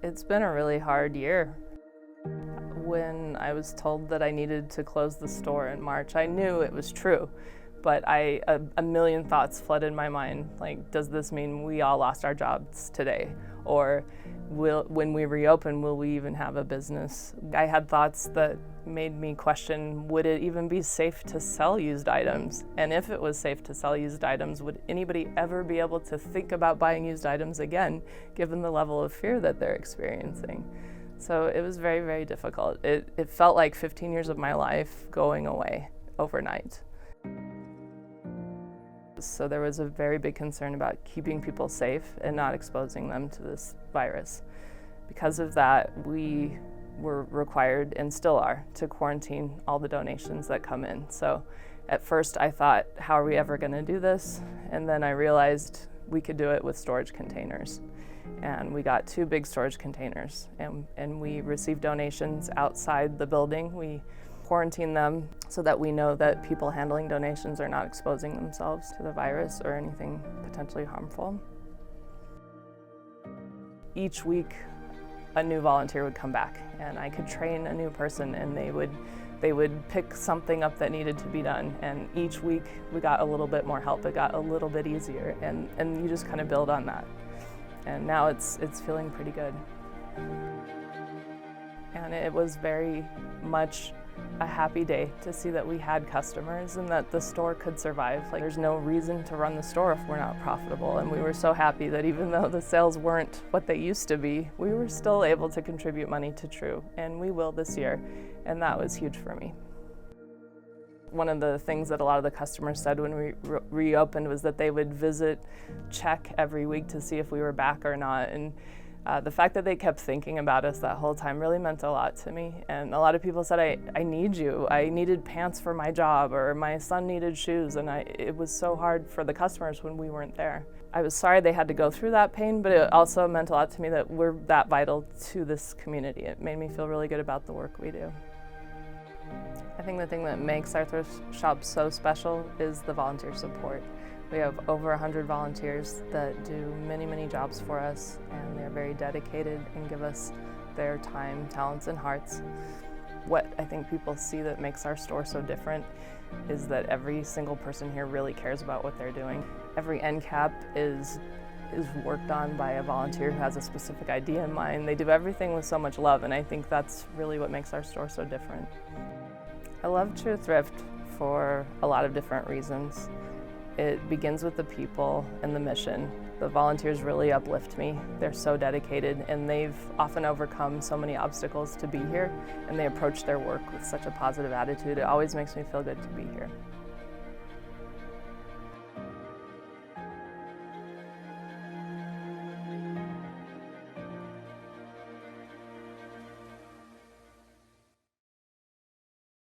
It's been a really hard year. When I was told that I needed to close the store in March, I knew it was true, but a million thoughts flooded my mind. Like, does this mean we all lost our jobs today? Or when we reopen, will we even have a business? I had thoughts that made me question, would it even be safe to sell used items? And if it was safe to sell used items, would anybody ever be able to think about buying used items again, given the level of fear that they're experiencing? So it was very, very difficult. It felt like 15 years of my life going away overnight. So there was a very big concern about keeping people safe and not exposing them to this virus. Because of that, we were required, and still are, to quarantine all the donations that come in. So at first I thought, how are we ever going to do this? And then I realized we could do it with storage containers. And we got 2 big storage containers, and we received donations outside the building. We quarantine them so that we know that people handling donations are not exposing themselves to the virus or anything potentially harmful. Each week, a new volunteer would come back, and I could train a new person, and they would pick something up that needed to be done. And each week, we got a little bit more help. It got a little bit easier, and you just kind of build on that. And now it's feeling pretty good. And it was very much a happy day to see that we had customers and that the store could survive. Like, there's no reason to run the store if we're not profitable. And we were so happy that even though the sales weren't what they used to be, we were still able to contribute money to TRU, and we will this year. And that was huge for me. One of the things that a lot of the customers said when we reopened was that they would check every week to see if we were back or not. And the fact that they kept thinking about us that whole time really meant a lot to me. And a lot of people said, I need you. I needed pants for my job, or my son needed shoes. And it was so hard for the customers when we weren't there. I was sorry they had to go through that pain, but it also meant a lot to me that we're that vital to this community. It made me feel really good about the work we do. I think the thing that makes our thrift shop so special is the volunteer support. We have over 100 volunteers that do many, many jobs for us, and they're very dedicated and give us their time, talents, and hearts. What I think people see that makes our store so different is that every single person here really cares about what they're doing. Every end cap is worked on by a volunteer who has a specific idea in mind. They do everything with so much love, and I think that's really what makes our store so different. I love TRU Thrift for a lot of different reasons. It begins with the people and the mission. The volunteers really uplift me. They're so dedicated, and they've often overcome so many obstacles to be here, and they approach their work with such a positive attitude. It always makes me feel good to be here.